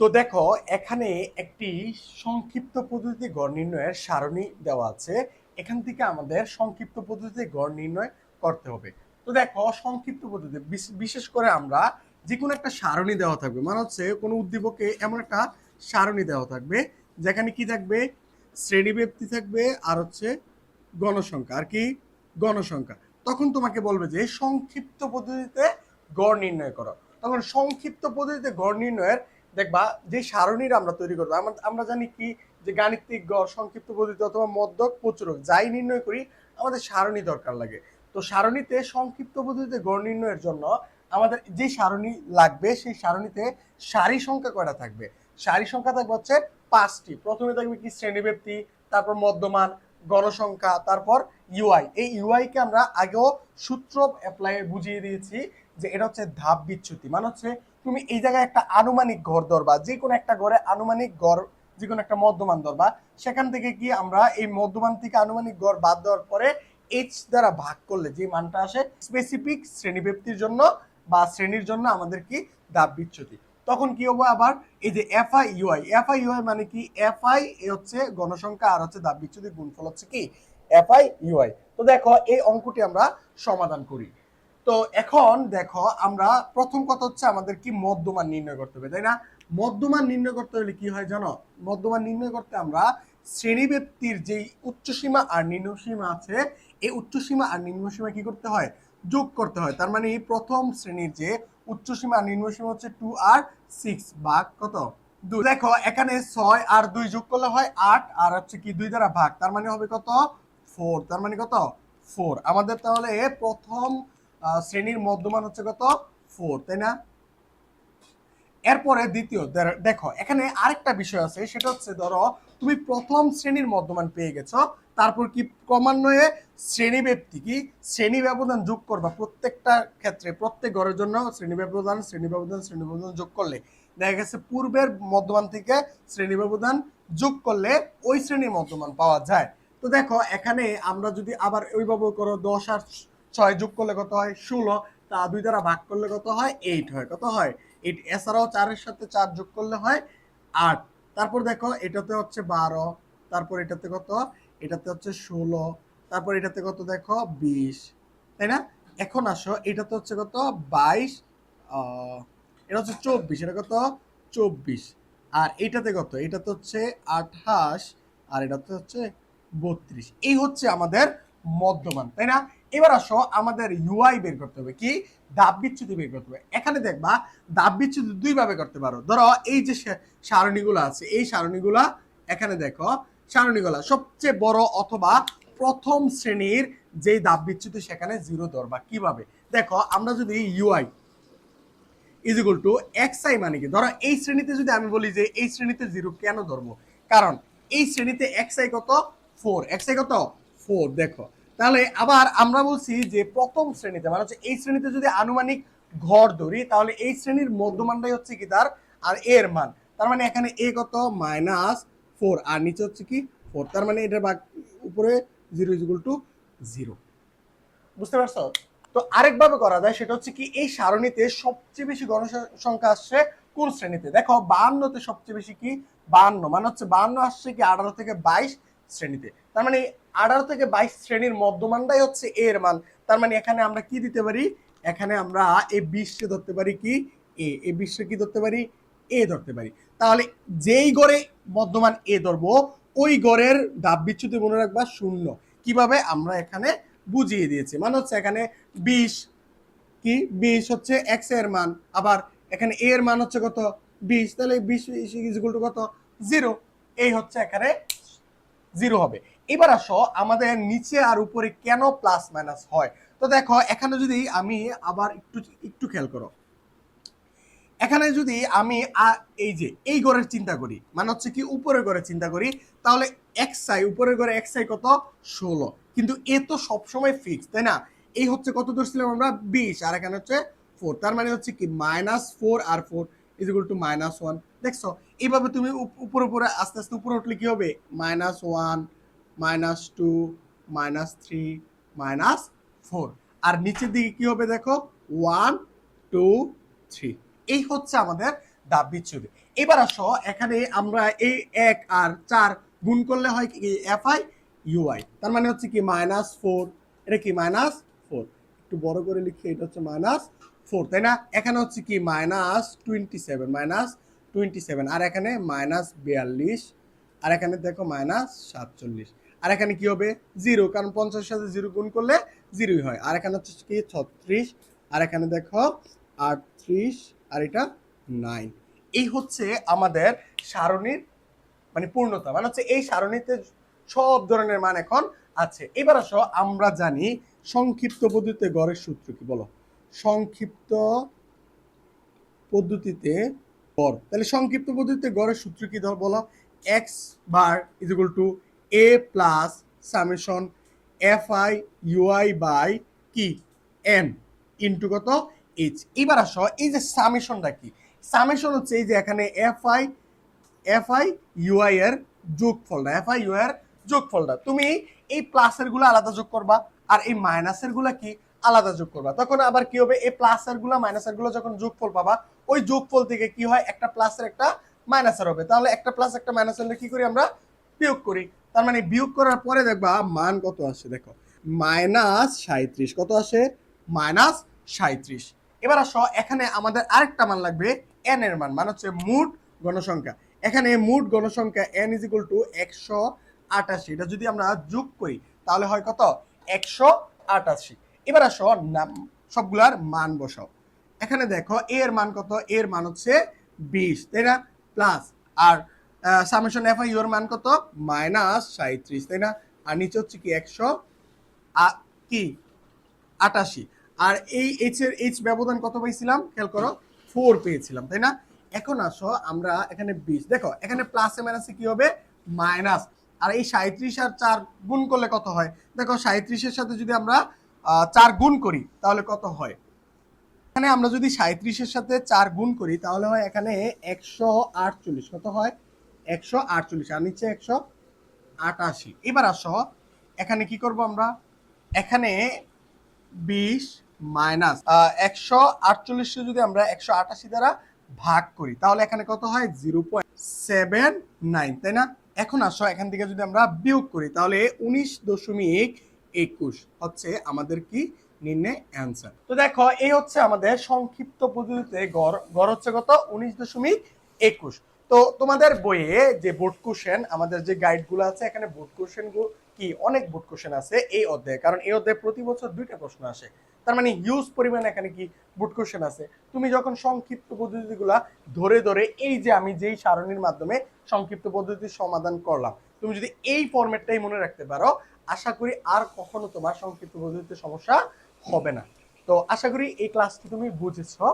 তো দেখো, এখানে একটি সংক্ষিপ্ত পদ্ধতিতে গড় নির্ণয়ের সারণী দেওয়া আছে। এখান থেকে আমাদের সংক্ষিপ্ত পদ্ধতিতে গড় নির্ণয় করতে হবে। তো দেখো, সংক্ষিপ্ত পদ্ধতি বিশেষ করে আমরা যে কোনো একটা সারণী দেওয়া থাকবে, মানে হচ্ছে কোনো উদ্দীপকে এমন একটা সারণী দেওয়া থাকবে যেখানে কি থাকবে, শ্রেণীব্যাপ্তি থাকবে, আর হচ্ছে গণসংখ্যা, আর কি গণসংখ্যা। তখন তোমাকে বলবে যে সংক্ষিপ্ত পদ্ধতিতে গড় নির্ণয় করো। তখন সংক্ষিপ্ত পদ্ধতিতে গড় নির্ণয়ের দেখবা যে সারণীর আমরা তৈরি করবো, আমরা জানি কি যে গাণিতিক গড় সংক্ষিপ্ত পদ্ধতি অথবা মধ্যক প্রচুরক যাই নির্ণয় করি আমাদের সারণী দরকার লাগে। তো সারণীতে সংক্ষিপ্ত পদ্ধতিতে গড় নির্ণয়ের জন্য আমাদের যে সারণী লাগবে সেই সারণীতে সারি সংখ্যা কয়টা থাকবে? সারি সংখ্যা থাকবে হচ্ছে 5টি। প্রথমে থাকবে কি শ্রেণীব্যাপ্তি, তারপর মধ্যমান, গণসংখ্যা, তারপর ইউআই। এই ইউআই কে আমরা আগেও সূত্র অ্যাপ্লাই বুঝিয়ে দিয়েছি যে এটা হচ্ছে ধাপ বিচ্যুতি। মানে হচ্ছে তুমি এই জায়গায় একটা আনুমানিক গড় ধরবা, যে কোনো একটা গড়ে আনুমানিক গড়, যে কোনো একটা মধ্যমান ধরবা, সেখান থেকে কি আমরা এই মধ্যমান থেকে আনুমানিক গড় বাদ দেওয়ার পরে এইচ দ্বারা ভাগ করলে যে মানটা আসে স্পেসিফিক শ্রেণীব্যাপ্তির জন্য বা শ্রেণীর জন্য আমাদের কি ধাপ বিচ্যুতি। তখন কি হবে আবার এই যে এফআই ইউআই, এফআই ইউআই মানে কি, এফআই হচ্ছে গণসংখ্যা আর হচ্ছে ধাপ বিচ্যুতির গুণফল হচ্ছে কি এফআই ইউআই। তো দেখো এই অঙ্কটি আমরা সমাধান করি। তো এখন দেখো, আমরা প্রথম কথা হচ্ছে আমাদের কি মধ্যমান নির্ণয় করতে হবে, তাই না? মধ্যমান নির্ণয় করতে হলে কি হয় জানো? মধ্যমান নির্ণয় করতে আমরা শ্রেণীব্যাপ্তির যেই উচ্চসীমা আর নিম্নসীমা আছে, এই উচ্চসীমা আর নিম্নসীমা কি করতে হয়? যোগ করতে হয়। তার মানে প্রথম শ্রেণীর যে উচ্চসীমা আর নিম্নসীমা হচ্ছে 2 আর 6 ভাগ কত? 2। দেখো এখানে 6 আর 2 যোগ করলে হয় 8, আর হচ্ছে কি 2 দ্বারা ভাগ, তার মানে হবে কত? 4। তার মানে কত? 4। আমাদের তাহলে প্রথম শ্রেণীর মধ্যমান হচ্ছে কত? 4, তাই না? এরপরে দ্বিতীয়, দেখো এখানে আরেকটা বিষয় আছে, সেটা হচ্ছে ধরো তুমি প্রথম শ্রেণীর মধ্যমান পেয়ে গেছো, তারপর কি ক্রমান্বয়ে শ্রেণী ব্যক্তি কি শ্রেণী ব্যবধান যোগ করবা প্রত্যেকটা ক্ষেত্রে, প্রত্যেক ঘরের জন্য শ্রেণী ব্যবধান শ্রেণী ব্যবধান শ্রেণী ব্যবধান যোগ করলে দেখা গেছে পূর্বের মধ্যমান থেকে শ্রেণী ব্যবধান যোগ করলে ওই শ্রেণীর মধ্যমান পাওয়া যায়। তো দেখো এখানে আমরা যদি আবার ওইভাবে করো, 10 আর 6 যোগ করলে কত হয়? 16। তা 2 দ্বারা ভাগ করলে কত হয়? 8 হয়। কত হয়? 8। এছাড়াও 4 এর সাথে 4 যোগ করলে হয় 8। তারপর দেখো এটাতে হচ্ছে 12, তারপর এটাতে কত? এটাতে হচ্ছে 16, তারপর এটাতে কত দেখো? 20, তাই না? এখন আসো এটাতে হচ্ছে কত? 22, এটা হচ্ছে 24, এটা কত? 24। আর এইটাতে কত? এটাতে হচ্ছে 28, আর এটাতে হচ্ছে 32। এই হচ্ছে আমাদের মধ্যমান, তাই না? এবার আসো আমাদের ইউআই বের করতে হবে, কি ধাপ বিচ্যুতি বের করতে হবে। এখানে দেখবা ধাপ বিচ্যুতি দুই ভাবে করতে পারো। ধরো এই যে সারণীগুলো আছে, এই সারণীগুলা এখানে দেখো, সারণীগুলা সবচেয়ে বড় অথবা প্রথম শ্রেণীর যেই ধাপ বিচ্যুতি সেখানে 0 ধরবা। কিভাবে? দেখো আমরা যদি ui is equal to x i মানে কি, ধরো এই শ্রেণীতে যদি আমি বলি যে এই শ্রেণীতে 0 কেন ধরবো, কারণ এই শ্রেণীতে এক্স আই কত? 4। এক্স আই কত? 4। দেখো তাহলে আবার আমরা বলছি যে প্রথম শ্রেণীতে, মানে হচ্ছে এই শ্রেণীতে যদি আনুমানিক ঘর ধরি, তাহলে এই শ্রেণীর মধ্যমানটাই হচ্ছে কি তার আর এর মান। তার মানে এখানে এ কত? -4, আর নিচে হচ্ছে কি 4। তার মানে এটা উপরে 0 ইজ ইকুয়াল টু 0। বুঝতে পারছো? তো আরেকভাবে করা যায়, সেটা হচ্ছে কি এই সারণীতে সবচেয়ে বেশি গণসংখ্যা আসছে কোন শ্রেণীতে? দেখো 52তে সবচেয়ে বেশি কি 52, মানে হচ্ছে 52 আসছে কি 18 থেকে 22 শ্রেণীতে। তার মানে 18 থেকে 22 শ্রেণীর মধ্যমানটাই হচ্ছে এর মান। তার মানে এখানে আমরা কি দিতে পারি? এখানে আমরা এই 20 কে ধরতে পারি কি এ, এই 20 কে কি ধরতে পারি? এ ধরতে পারি। তাহলে যেই গড়ে মধ্যমান এ ধরবো, ওই গড়ের ধাপ বিচ্যুতি মনে রাখবা 0। কিভাবে? আমরা এখানে বুঝিয়ে দিয়েছি। মানে হচ্ছে এখানে 20 কি 20 হচ্ছে এক্স এর মান, আবার এখানে এ এর মান হচ্ছে কত? 20। তাহলে 20 ইজ ইকুয়াল টু কত? 0। এই হচ্ছে এখানে 0 হবে। এবার আসো আমাদের নিচে আর উপরে কেন প্লাস মাইনাস হয়। তো দেখো এখানে যদি আমি আবার একটু একটু খেয়াল করো, এখানে যদি আমি এই যে এই গড়ের চিন্তা করি, মানে হচ্ছে কি উপরের গড়ের চিন্তা করি, তাহলে এক্স আই, উপরের গড়ে এক্স আই কত? 16। কিন্তু এ তো সবসময় ফিক্স, তাই না? এই হচ্ছে কত ধরছিলাম আমরা? 20, আর এখানে হচ্ছে 4। তার মানে হচ্ছে কি -4 আর 4 ইজ ইকুয়াল টু -1। দেখছো এইভাবে তুমি উপরে উপরে আস্তে আস্তে উপরে উঠলে কি হবে? -1, -2, -3, -4। আর নিচের দিকে কি হবে দেখো? 1, 2, 3। এই হচ্ছে আমাদের দা বিচ্যুতি। এবার আসো এখানে আমরা এই 1 আর 4 গুণ করলে হয় কি fi ui, তার মানে হচ্ছে কি -4, এটা কি -4, একটু বড় করে লিখি, এটা হচ্ছে -4, তাই না? এখানে হচ্ছে কি -27 আর এখানে -42 আর এখানে দেখো -47 আর এখানে কি হবে 0, কারণ 50 এর সাথে 0 গুণ করলে 0ই হয়। আর এখানে হচ্ছে কি 36 আর এখানে দেখো 38 আর এটা 9। এই হচ্ছে আমাদের সারণীর মানে পূর্ণতা, মানে হচ্ছে এই সারণীতে সব ধরনের মান এখন আছে। এবার আসো আমরা জানি সংক্ষিপ্ত পদ্ধতিতে গড়ের সূত্র কি, বলো সংক্ষিপ্ত পদ্ধতিতে গড়। তাহলে সংক্ষিপ্ত পদ্ধতিতে গড়ের সূত্র কি ধর বলো, x bar is equal to a plus summation fi ui by কি n ইনটু কত h। এবার আসো এই যে সামেশনটা কি, সামেশন হচ্ছে এই যে এখানে fi ui এর যোগফলটা, fi ui এর যোগফলটা তুমি এই প্লাসের গুলো আলাদা যোগ করবা আর এই মাইনাসের গুলা কি আলাদা যোগ করবা। তখন আবার কি হবে, এই প্লাসের গুলা মাইনাসের গুলো যখন যোগফল পাবা ওই যোগফল থেকে কি হয় একটা প্লাসের একটা মাইনাসের হবে, তাহলে একটা প্লাস একটা মাইনাস হলে কি করি আমরা বিয়োগ করি। তার মানে বিয়োগ করার পরে দেখবা মান কত আসে, দেখো -37, কত আসে -37। এবার আসো এখানে আমাদের আরেকটা মান লাগবে n এর মান, মানে হচ্ছে মোট গণসংখ্যা। এখানে মোট গণসংখ্যা n ইজ ইকুয়াল টু 188, এটা যদি আমরা যোগ করি তাহলে হয় কত 188। এবার আসো সবগুলার মান বসাও। এখানে দেখো a এর মান কত, a এর মান হচ্ছে 20, তাই না, প্লাস আর সামেশন fi এর মান কত -37, তাই না, আর নিচে হচ্ছে কি 188 আর এই h ব্যবধান কত পাইছিলাম খেয়াল করো 4 পেয়েছিলাম, তাই না। এখন আসো আমরা এখানে 20, দেখো এখানে প্লাসে মাইনাসে কি হবে মাইনাস, আর এই 37 আর 4 গুণ করলে কত হয়, দেখো 37 এর সাথে যদি আমরা 4 গুণ করি তাহলে কত হয়, এখানে আমরা যদি 37 এর সাথে 4 গুণ করি তাহলে হয় এখানে 148, কত হয় 148 আর নিচে 188। এবার আসো এখানে কি করব আমরা, এখানে 20 মাইনাস 148 যদি আমরা 188 দ্বারা ভাগ করি তাহলে এখানে কত হয় 0.79, তাই না। এখন আসো এখান থেকে যদি আমরা বিয়োগ করি তাহলে 19.21 হচ্ছে আমাদের কি নির্ণয় অ্যান্সার। তো দেখো এই হচ্ছে আমাদের সংক্ষিপ্ত পদ্ধতিতে গড় হচ্ছে কত 19.21। তো তোমাদের বইয়ে যে বোর্ড কোশ্চেন আমাদের যে গাইডগুলো আছে এখানে বোর্ড কোশ্চেন কি অনেক বোর্ড কোশ্চেন আছে এই অধ্যায়ে, কারণ এই অধ্যায়ে প্রতি বছর 2টা প্রশ্ন আসে, তার মানে হিউজ পরিমাণে এখানে কি বোর্ড কোশ্চেন আছে। তুমি যখন সংক্ষিপ্ত পদ্ধতিগুলা ধরে ধরে এই যে আমি যেই সারণীর মাধ্যমে সংক্ষিপ্ত পদ্ধতির সমাধান করলাম তুমি যদি এই ফরম্যাটটাই মনে রাখতে পারো আশা করি আর কখনো তোমার সংক্ষিপ্ত পদ্ধতিতে সমস্যা হবে না। তো আশা করি এই ক্লাসটি তুমি বুঝেছো।